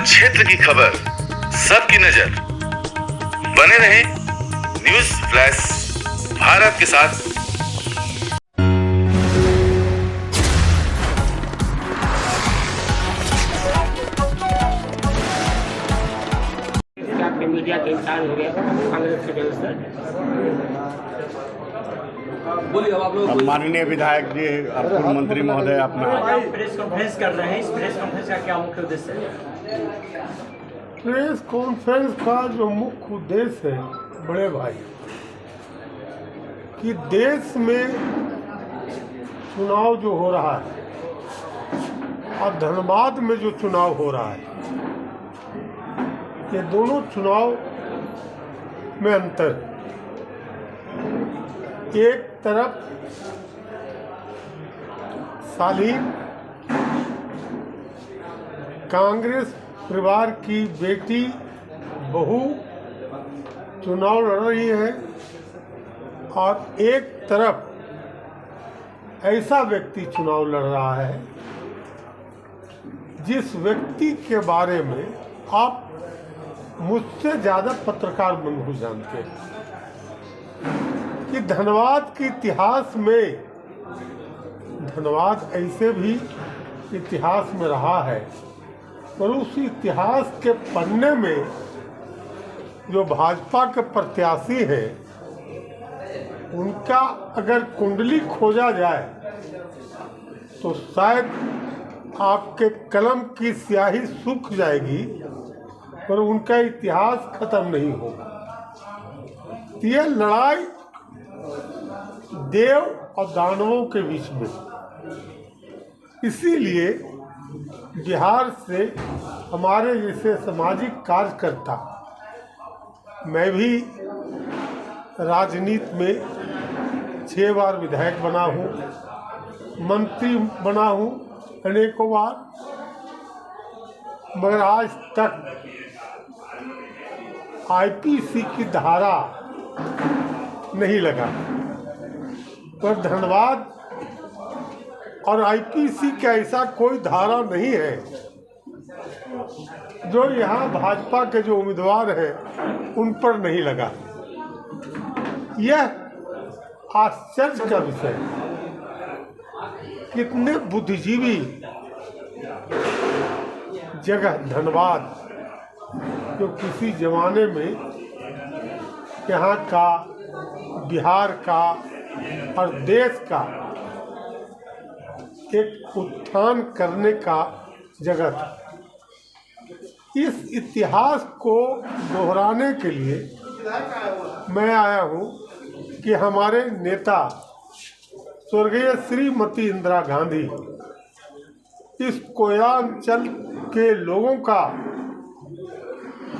क्षेत्र की खबर, सबकी नजर। बने रहे न्यूज फ्लैश भारत के साथ। आपके मीडिया के इंसान हो गया कांग्रेस के जन से। बोलिए अब आप लोग। माननीय विधायक जी, पूर्व मंत्री महोदय, अपना प्रेस कॉन्फ्रेंस कर रहे हैं, इस प्रेस कॉन्फ्रेंस का क्या मुख्य उद्देश्य है? प्रेस कॉन्फ्रेंस का जो मुख्य उद्देश्य है बड़े भाई, कि देश में चुनाव जो हो रहा है और धनबाद में जो चुनाव हो रहा है, ये दोनों चुनाव में अंतर है। एक तरफ सालीन कांग्रेस परिवार की बेटी बहू चुनाव लड़ रही है और एक तरफ ऐसा व्यक्ति चुनाव लड़ रहा है जिस व्यक्ति के बारे में आप मुझसे ज़्यादा पत्रकार बंधु जानते हैं कि धनबाद के इतिहास में, धनबाद ऐसे भी इतिहास में रहा है, और उस इतिहास के पन्ने में जो भाजपा के प्रत्याशी हैं उनका अगर कुंडली खोजा जाए तो शायद आपके कलम की स्याही सूख जाएगी पर उनका इतिहास खत्म नहीं होगा। यह लड़ाई देव और दानवों के बीच में, इसीलिए बिहार से हमारे जैसे सामाजिक कार्यकर्ता, मैं भी राजनीति में 6 बार विधायक बना हूँ, मंत्री बना हूँ अनेकों बार, मगर आज तक आईपीसी की धारा नहीं लगा। पर धनबाद और आईपीसी का ऐसा कोई धारा नहीं है जो यहाँ भाजपा के जो उम्मीदवार हैं उन पर नहीं लगा। यह आश्चर्य का विषय है, कितने बुद्धिजीवी जगह धनबाद, जो किसी जमाने में यहाँ का, बिहार का और देश का एक उत्थान करने का जगह था। इस इतिहास को दोहराने के लिए मैं आया हूँ कि हमारे नेता स्वर्गीय श्रीमती इंदिरा गांधी इस कोयलांचल के लोगों का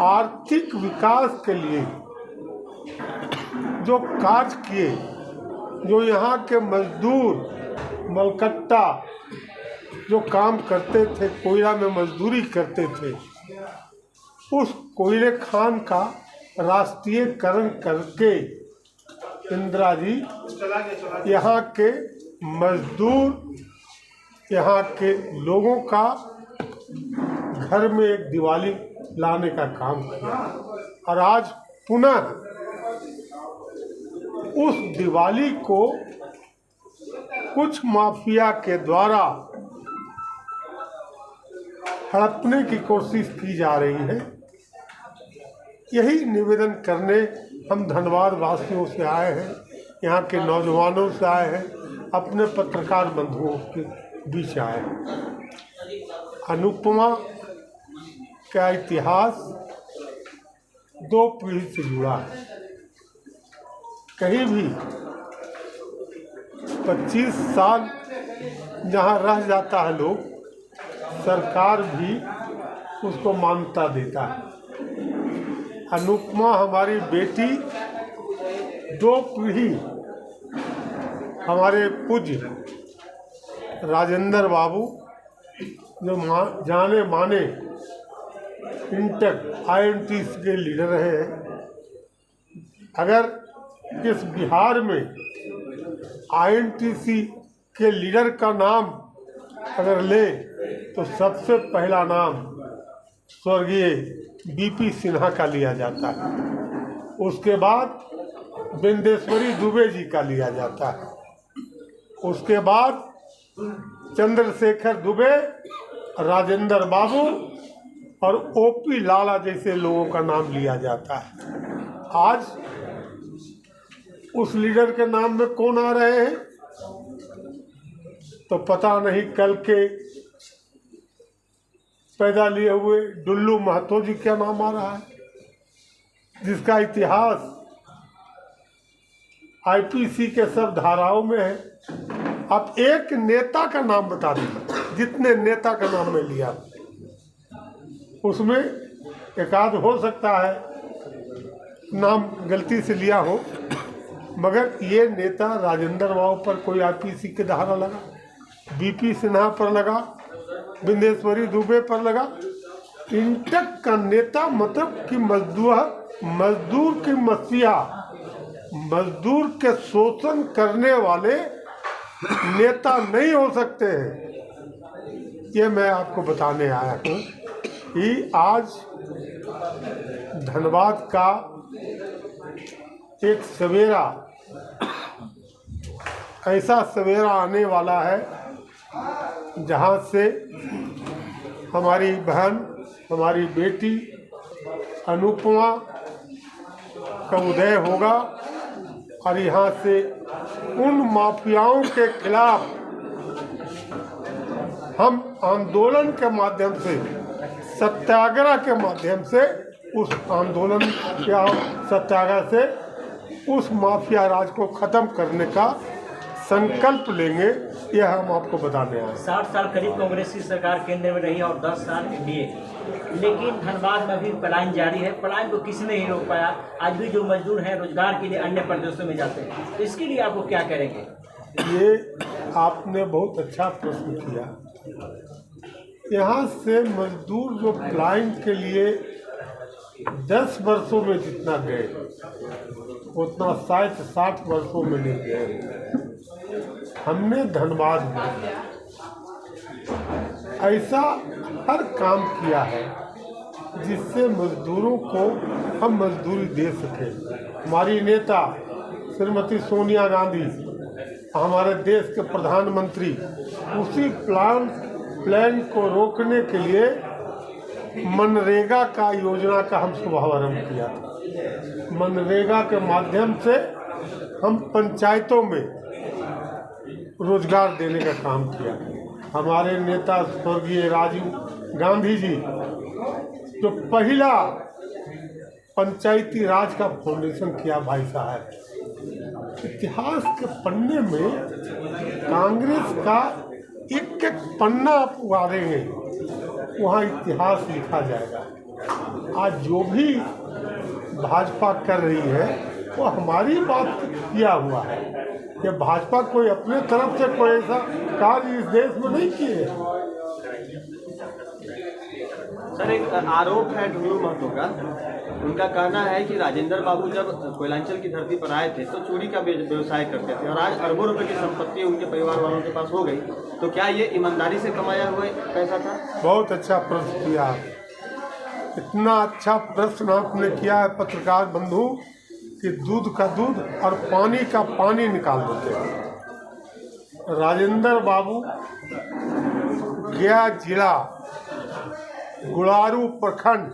आर्थिक विकास के लिए जो कार्य किए, जो यहाँ के मजदूर मलकट्टा जो काम करते थे, कोयला में मजदूरी करते थे, उस कोयले खान का राष्ट्रीयकरण करके इंदिरा जी यहाँ के मजदूर, यहाँ के लोगों का घर में एक दिवाली लाने का काम किया। और आज पुनः उस दिवाली को कुछ माफिया के द्वारा हड़पने की कोशिश की जा रही है। यही निवेदन करने हम धनबाद वासियों से आए हैं, यहाँ के नौजवानों से आए हैं, अपने पत्रकार बंधुओं के बीच आए हैं। अनुपमा का इतिहास 2 पीढ़ी से जुड़ा है। कहीं भी 25 साल जहाँ रह जाता है लोग, सरकार भी उसको मान्यता देता है। अनुपमा हमारी बेटी 2 पीढ़ी हमारे पूज्य राजेंद्र बाबू, जो जाने माने इंटेक INTC के लीडर रहे हैं, अगर इस बिहार में INTC के लीडर का नाम अगर ले तो सबसे पहला नाम स्वर्गीय बीपी सिन्हा का लिया जाता है, उसके बाद बिंदेश्वरी दुबे जी का लिया जाता है, उसके बाद चंद्रशेखर दुबे, राजेंद्र बाबू और ओपी लाला जैसे लोगों का नाम लिया जाता है। आज उस लीडर के नाम में कौन आ रहे हैं तो पता नहीं। कल के पैदा लिए हुए डुल्लू महतो जी क्या नाम आ रहा है, जिसका इतिहास आईपीसी के सब धाराओं में है। आप एक नेता का नाम बता दीजिए, जितने नेता का नाम मैं लिया उसमें एकाध हो सकता है नाम गलती से लिया हो, मगर ये नेता राजेंद्र बाबू पर कोई आईपीसी के धारा लगा, बीपी सिन्हा पर लगा, बिंदेश्वरी दुबे पर लगा। इंटक का नेता मतलब कि मजदूर की मसीहा, मजदूर के शोषण करने वाले नेता नहीं हो सकते हैं। ये मैं आपको बताने आया हूँ कि आज धनबाद का एक सवेरा, ऐसा सवेरा आने वाला है जहाँ से हमारी बहन, हमारी बेटी अनुपमा का उदय होगा और यहाँ से उन माफियाओं के खिलाफ हम आंदोलन के माध्यम से, सत्याग्रह के माध्यम से, उस आंदोलन या सत्याग्रह से उस माफिया राज को ख़त्म करने का संकल्प लेंगे। यह हम आपको बताने आए। 60 साल करीब कांग्रेस की सरकार केंद्र में रही और 10 साल एनडीए, लेकिन धनबाद में अभी पलायन जारी है। पलायन को किसी ने नहीं रोक पाया। आज भी जो मजदूर हैं रोजगार के लिए अन्य प्रदेशों में जाते हैं, तो इसके लिए आप वो क्या करेंगे? ये आपने बहुत अच्छा प्रश्न किया। यहाँ से मजदूर जो पलायन के लिए 10 वर्षों में जितना गए उतना शायद 60 वर्षों में नहीं गए। हमने धनबाद में ऐसा हर काम किया है जिससे मजदूरों को हम मजदूरी दे सकें। हमारी नेता श्रीमती सोनिया गांधी, हमारे देश के प्रधानमंत्री, उसी प्लान को रोकने के लिए मनरेगा का योजना का हम शुभारंभ किया था। मनरेगा के माध्यम से हम पंचायतों में रोजगार देने का काम किया। हमारे नेता स्वर्गीय राजीव गांधी जी जो पहला पंचायती राज का फाउंडेशन किया, भाई साहब, इतिहास के पन्ने में कांग्रेस का एक एक पन्ना आप उगाड़ेंगे, वहाँ इतिहास लिखा जाएगा। आज जो भी भाजपा कर रही है वो हमारी बात किया हुआ है। ये भाजपा कोई अपने तरफ से कोई ऐसा कार्य इस देश में नहीं किए। सर, एक आरोप है डुल्लू महतो का। उनका कहना है कि राजेंद्र बाबू जब कोयलांचल की धरती पर आए थे तो चोरी का व्यवसाय करते थे और आज अरबों रुपए की संपत्ति उनके परिवार वालों के पास हो गई, तो क्या ये ईमानदारी से कमाया हुआ पैसा था? बहुत अच्छा प्रश्न किया। इतना अच्छा प्रश्न आपने किया है पत्रकार बंधु कि दूध का दूध और पानी का पानी निकाल देते हैं। राजेंद्र बाबू गया जिला गुड़ारू प्रखंड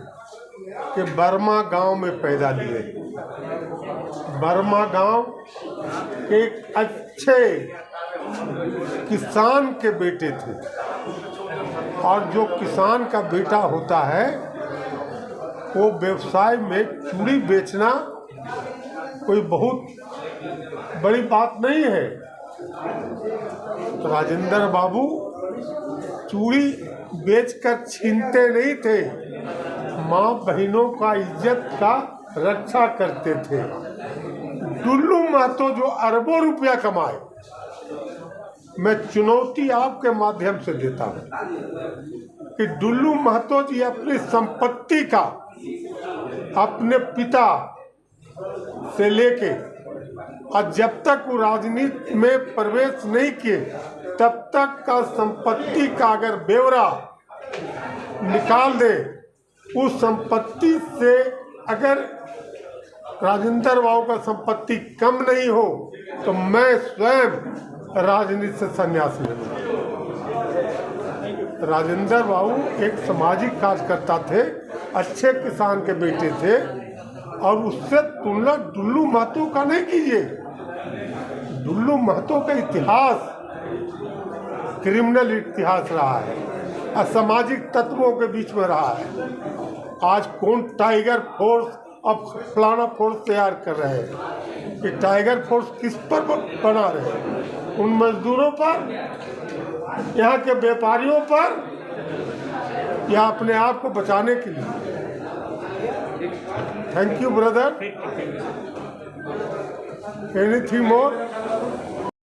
के बर्मा गांव में पैदा लिए। बर्मा गांव एक अच्छे किसान के बेटे थे और जो किसान का बेटा होता है वो व्यवसाय में चूड़ी बेचना कोई बहुत बड़ी बात नहीं है। तो राजेंद्र बाबू चूड़ी बेचकर छीनते नहीं थे, माँ बहनों का इज्जत का रक्षा करते थे। डुल्लू महतो जो अरबों रुपया कमाए, मैं चुनौती आपके माध्यम से देता हूँ कि डुल्लू महतो जी अपनी संपत्ति का अपने पिता से लेके और जब तक वो राजनीति में प्रवेश नहीं किए तब तक का संपत्ति का अगर ब्यौरा निकाल दे उस संपत्ति से अगर राजेंद्र बाबू का संपत्ति कम नहीं हो तो मैं स्वयं राजनीति से संन्यास ले लूँगा। राजेंद्र बाबू एक सामाजिक कार्यकर्ता थे, अच्छे किसान के बेटे थे, और उससे तुलना दुल्लू महतो का नहीं कीजिए। दुल्लू महतो का इतिहास क्रिमिनल इतिहास रहा है, असामाजिक तत्वों के बीच में रहा है। आज कौन टाइगर फोर्स अब फलाना फोर्स तैयार कर रहे हैं, कि टाइगर फोर्स किस पर बना रहे हैं? उन मजदूरों पर, यहाँ के व्यापारियों पर, या अपने आप को बचाने के लिए? Thank you brother. Anything more?